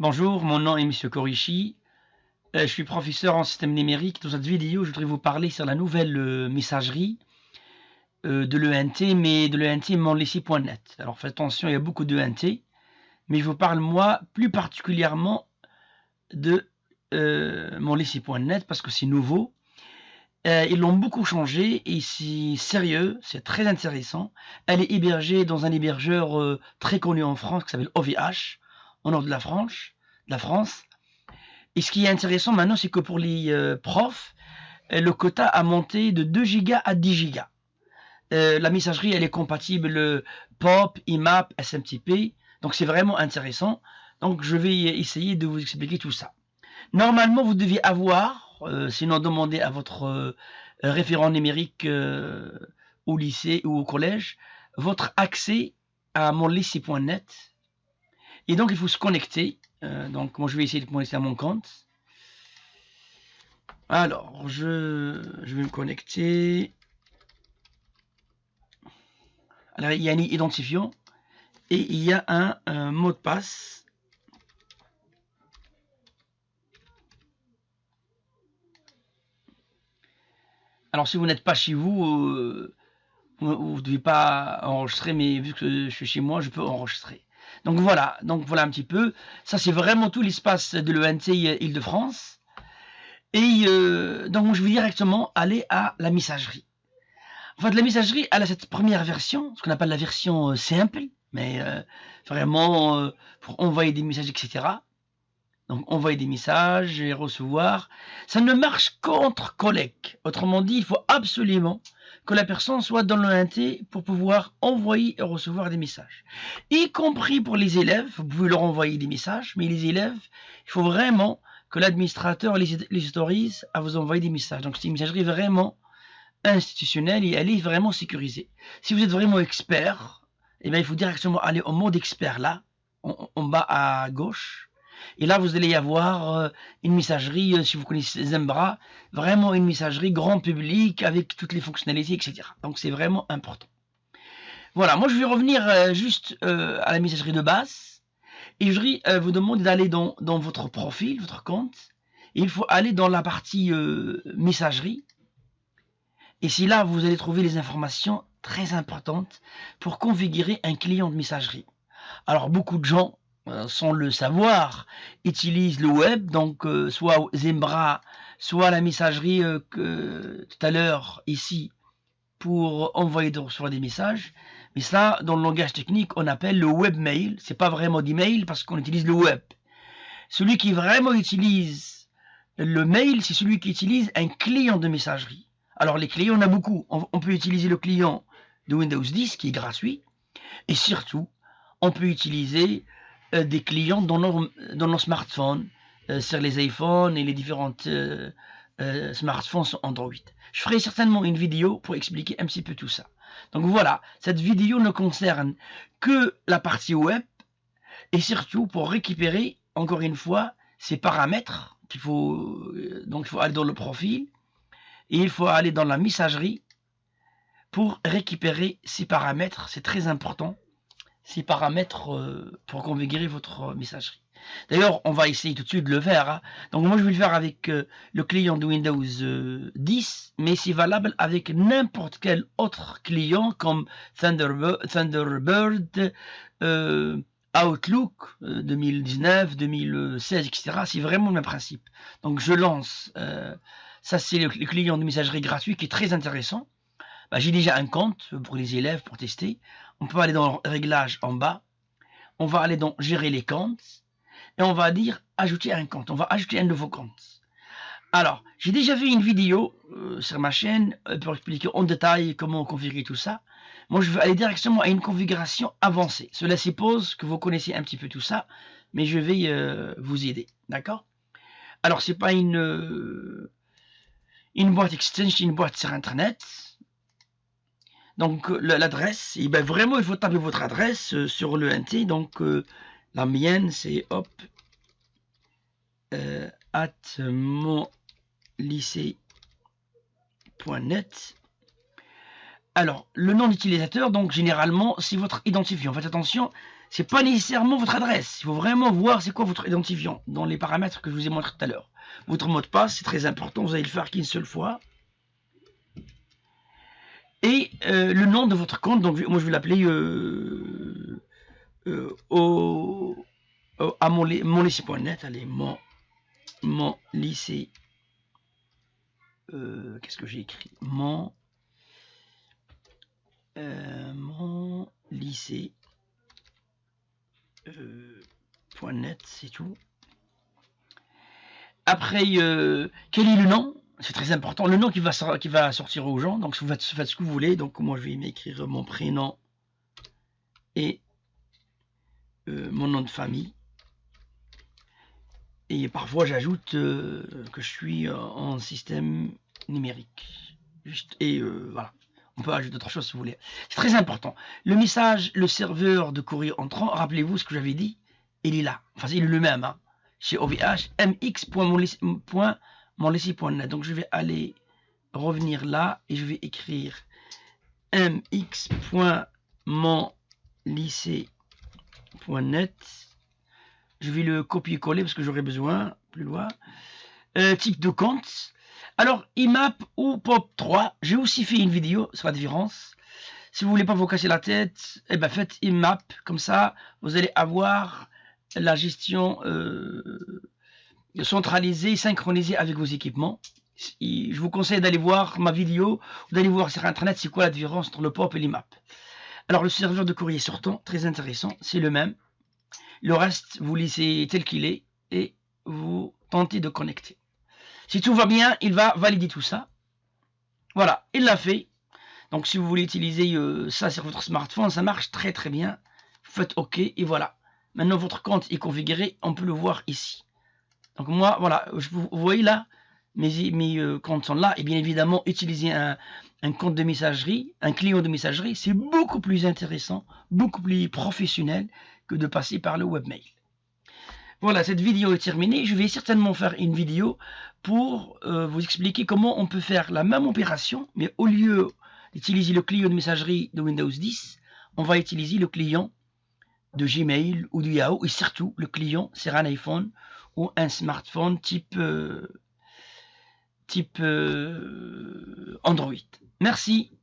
Bonjour, mon nom est Monsieur Korishi. Je suis professeur en système numérique. Dans cette vidéo, je voudrais vous parler sur la nouvelle messagerie de l'ENT, mais de l'ENT monlycée.net. Alors faites attention, il y a beaucoup d'ENT, mais je vous parle moi plus particulièrement de monlycée.net parce que c'est nouveau. Ils l'ont beaucoup changé et c'est sérieux, c'est très intéressant. Elle est hébergée dans un hébergeur très connu en France qui s'appelle OVH, au nord de la France. Et ce qui est intéressant maintenant, c'est que pour les profs, le quota a monté de 2 Go à 10 Go. La messagerie, elle est compatible POP, IMAP, SMTP. Donc c'est vraiment intéressant. Donc je vais essayer de vous expliquer tout ça. Normalement, vous devez avoir, sinon demandez à votre référent numérique au lycée ou au collège, votre accès à monlycée.net. Et donc il faut se connecter. Donc moi je vais essayer de me connecter à mon compte. Alors je vais me connecter. Alors il y a un identifiant et il y a un mot de passe. Alors si vous n'êtes pas chez vous, vous ne devez pas enregistrer, mais vu que je suis chez moi, je peux enregistrer. Donc voilà un petit peu. Ça c'est vraiment tout l'espace de l'ENT Île-de-France. Et donc je vais directement aller à la messagerie. En fait, la messagerie, elle a cette première version, ce qu'on appelle la version simple, mais vraiment pour envoyer des messages, etc. Donc envoyer des messages et recevoir. Ça ne marche qu'entre collègues. Autrement dit, il faut absolument que la personne soit dans l'ENT pour pouvoir envoyer et recevoir des messages. Y compris pour les élèves, vous pouvez leur envoyer des messages, mais les élèves, il faut vraiment que l'administrateur les autorise à vous envoyer des messages. Donc c'est une messagerie vraiment institutionnelle et elle est vraiment sécurisée. Si vous êtes vraiment expert, eh bien, il faut directement aller au mode expert là, en bas à gauche. Et là, vous allez y avoir une messagerie, si vous connaissez Zimbra, vraiment une messagerie grand public avec toutes les fonctionnalités, etc. Donc c'est vraiment important. Voilà, moi je vais revenir juste à la messagerie de base. Et je voudrais vous demander d'aller dans votre profil, votre compte. Et il faut aller dans la partie messagerie. Et c'est là vous allez trouver les informations très importantes pour configurer un client de messagerie. Alors beaucoup de gens, sans le savoir, utilisent le web, donc soit Zimbra, soit la messagerie que tout à l'heure ici, pour envoyer et recevoir des messages. Mais ça, dans le langage technique, on appelle le webmail. C'est pas vraiment d'email parce qu'on utilise le web. Celui qui vraiment utilise le mail, c'est celui qui utilise un client de messagerie. Alors les clients, on a beaucoup. On peut utiliser le client de Windows 10 qui est gratuit. Et surtout, on peut utiliser des clients dans nos smartphones, sur les iPhones et les différentes smartphones Android. Je ferai certainement une vidéo pour expliquer un petit peu tout ça. Donc voilà, cette vidéo ne concerne que la partie web et surtout pour récupérer, encore une fois, ces paramètres donc il faut aller dans le profil et il faut aller dans la messagerie pour récupérer ces paramètres. C'est très important, ces paramètres pour configurer votre messagerie. D'ailleurs, on va essayer tout de suite de le faire. Hein. Donc moi, je vais le faire avec le client de Windows 10, mais c'est valable avec n'importe quel autre client comme Thunderbird, Outlook 2019, 2016, etc. C'est vraiment le même principe. Donc je lance. Ça, c'est le client de messagerie gratuit qui est très intéressant. Bah, j'ai déjà un compte pour les élèves pour tester. On peut aller dans Réglages en bas. On va aller dans Gérer les comptes. Et on va dire Ajouter un compte. On va ajouter un nouveau compte. Alors, j'ai déjà vu une vidéo sur ma chaîne pour expliquer en détail comment configurer tout ça. Moi, je vais aller directement à une configuration avancée. Cela suppose que vous connaissez un petit peu tout ça, mais je vais vous aider. D'accord? Alors, c'est pas une boîte Exchange, c'est une boîte sur Internet. Donc l'adresse, et ben vraiment il faut taper votre adresse sur l'ENT. Donc la mienne c'est hop @monlycée.net. Alors le nom d'utilisateur, donc généralement c'est votre identifiant. Faites attention, c'est pas nécessairement votre adresse. Il faut vraiment voir c'est quoi votre identifiant dans les paramètres que je vous ai montré tout à l'heure. Votre mot de passe, c'est très important, vous allez le faire qu'une seule fois. Et le nom de votre compte, donc moi je vais l'appeler à mon lycée.net. Allez, mon lycée. Qu'est-ce que j'ai écrit? Mon lycée. .net, c'est tout. Après, quel est le nom? C'est très important. Le nom qui va sortir aux gens. Donc, vous faites ce que vous voulez. Donc, moi, je vais m'écrire mon prénom et mon nom de famille. Et parfois, j'ajoute que je suis en système numérique. Et voilà. On peut ajouter d'autres choses si vous voulez. C'est très important. Le message, le serveur de courrier entrant, rappelez-vous ce que j'avais dit, il est là. Enfin, il est le même. Hein, chez OVH, mx.monlycée.net. Donc, je vais aller revenir là et je vais écrire mx.monlycée.net. Je vais le copier-coller parce que j'aurai besoin plus loin. Type de compte. Alors, IMAP ou POP3, j'ai aussi fait une vidéo sur la différence. Si vous voulez pas vous casser la tête, eh ben faites IMAP, comme ça, vous allez avoir la gestion centralisée, synchronisée avec vos équipements. Je vous conseille d'aller voir ma vidéo, ou d'aller voir sur Internet c'est quoi la différence entre le POP et l'IMAP. Alors, le serveur de courrier sortant, très intéressant, c'est le même. Le reste, vous laissez tel qu'il est et vous tentez de connecter. Si tout va bien, il va valider tout ça. Voilà, il l'a fait. Donc, si vous voulez utiliser ça sur votre smartphone, ça marche très très bien. Faites OK et voilà. Maintenant, votre compte est configuré. On peut le voir ici. Donc, moi, voilà, vous voyez là, mes comptes sont là. Et bien évidemment, utiliser un compte de messagerie, un client de messagerie, c'est beaucoup plus intéressant, beaucoup plus professionnel que de passer par le webmail. Voilà, cette vidéo est terminée. Je vais certainement faire une vidéo pour vous expliquer comment on peut faire la même opération, mais au lieu d'utiliser le client de messagerie de Windows 10, on va utiliser le client de Gmail ou de Yahoo, et surtout le client sur un iPhone ou un smartphone type Android. Merci.